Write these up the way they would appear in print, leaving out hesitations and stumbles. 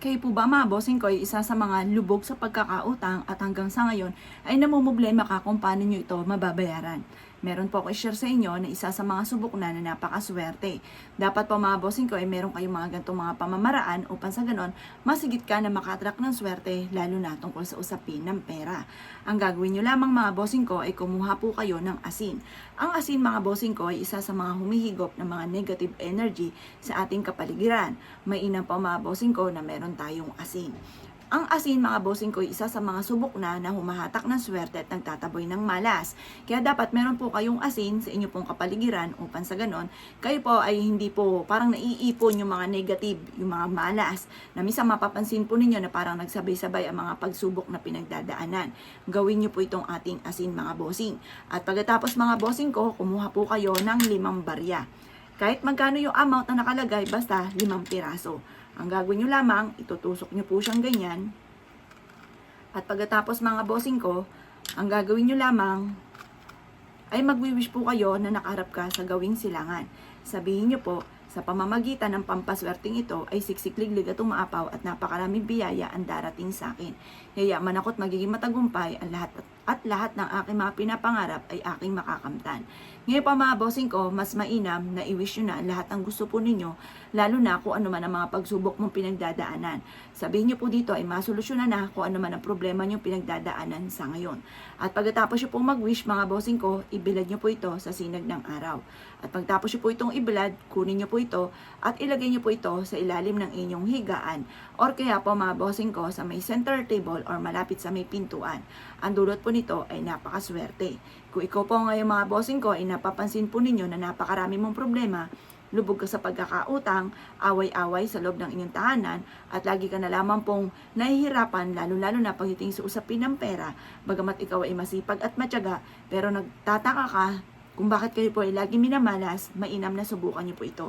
Kayo po ba mga bossing ko ay isa sa mga lubog sa pagkakautang at hanggang sa ngayon ay namumblema ka kung paano nyo ito mababayaran? Meron po ako i-share sa inyo na isa sa mga subok na napakaswerte. Dapat po mga bossing ko ay meron kayong mga ganitong mga pamamaraan upang sa ganon masigit ka na makatrack ng swerte lalo na tungkol sa usapin ng pera. Ang gagawin nyo lamang mga bossing ko ay kumuha po kayo ng asin. Ang asin mga bossing ko ay isa sa mga humihigop ng mga negative energy sa ating kapaligiran. Mainam po mga bossing ko na meron tayong asin. Ang asin mga bossing ko ay isa sa mga subok na humahatak ng swerte at nagtataboy ng malas. Kaya dapat meron po kayong asin sa inyo pong kapaligiran upang sa ganon, kayo po ay hindi po parang naiipon yung mga negative, yung mga malas. Na minsan mapapansin po ninyo na parang nagsabay-sabay ang mga pagsubok na pinagdadaanan. Gawin nyo po itong ating asin mga bossing. At pagkatapos mga bossing ko, kumuha po kayo ng 5 barya. Kahit magkano yung amount na nakalagay, basta 5 piraso. Ang gagawin nyo lamang, itutusok nyo po siyang ganyan. At pagkatapos mga bossing ko, ang gagawin nyo lamang ay magwi-wish po kayo na nakaharap ka sa gawing silangan. Sabihin nyo po, sa pamamagitan ng pampaswerteng ito ay siksikliglig at umaapaw at napakaraming biyaya ang darating sa akin. Yayaman ako't magiging matagumpay ang lahat ng aking mga pinapangarap ay aking makakamtan. Ngayon pa mga bossing ko, mas mainam na i-wish nyo na lahat ng gusto po ninyo, lalo na kung ano man ang mga pagsubok mong pinagdadaanan. Sabihin nyo po dito ay masolusyonan na kung ano man ang problema nyo pinagdadaanan sa ngayon. At pagkatapos nyo po mag-wish mga bossing ko, ibilad nyo po ito sa sinag ng araw. At pagtapos nyo po itong ibilad, kunin nyo po ito at ilagay nyo po ito sa ilalim ng inyong higaan or kaya po mga bossing ko sa may center table or malapit sa may pintuan. Ang dulot po nito ay napakaswerte. Kung ikaw po ngayon mga bossing ko ay napapansin po ninyo na napakarami mong problema, lubog ka sa pagkakautang, away-away sa loob ng inyong tahanan, at lagi ka na lamang pong nahihirapan, lalo-lalo na pagdating sa usapin ng pera, bagamat ikaw ay masipag at matyaga, pero nagtataka ka kung bakit kayo po ay lagi minamalas, mainam na subukan niyo po ito.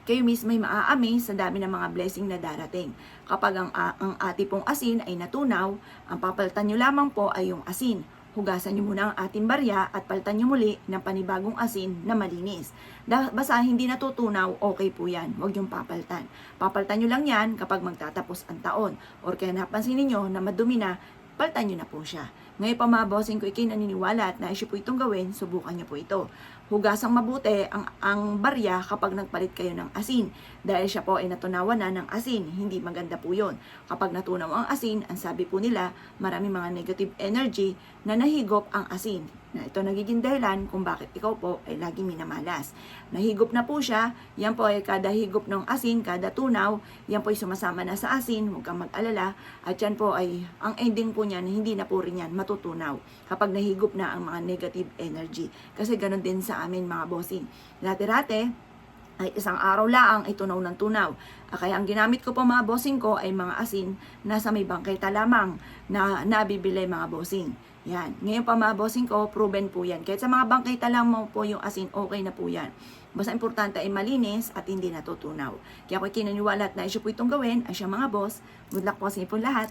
Kayo mismo ay maa-amaze sa dami ng mga blessing na darating. Kapag ang ati pong asin ay natunaw, ang papalitan nyo lamang po ay yung asin. Hugasan nyo muna ang ating barya at palitan nyo muli ng panibagong asin na malinis. Basta hindi natutunaw, okay po yan. Huwag yung papalitan. Papalitan nyo lang yan kapag magtatapos ang taon. Or kaya napansin niyo na madumi na, palitan nyo na po siya. Ngayon pa mga bossing ko, ikay naniniwala at naisip po itong gawin, subukan nyo po ito. Hugasang mabuti ang barya kapag nagpalit kayo ng asin. Dahil siya po ay natunawan na ng asin, hindi maganda po yun. Kapag natunaw ang asin, ang sabi po nila, marami mga negative energy na nahigop ang asin. Na ito nagiging dahilan kung bakit ikaw po ay laging minamalas. Nahigop na po siya, yan po ay kada higop ng asin, kada tunaw, yan po ay sumasama na sa asin, huwag kang mag-alala. At yan po ay, ang ending po niyan, hindi na po rin yan matutunaw kapag nahigop na ang mga negative energy. Kasi ganun din sa amin mga bossing. Dati-dati, ay isang araw lang ay tunaw ng tunaw. Kaya ang ginamit ko po mga bossing ko ay mga asin na sa may bangketa lamang na nabibili mga bossing. Yan. Ngayon pa mga bossing ko, proven po yan. Kahit sa mga bangketa lang mo po yung asin, okay na po yan. Basta importante ay malinis at hindi natutunaw. Kaya ako kinaniwala at naisip po itong gawin ay siya mga boss. Good luck po sa inyo po lahat.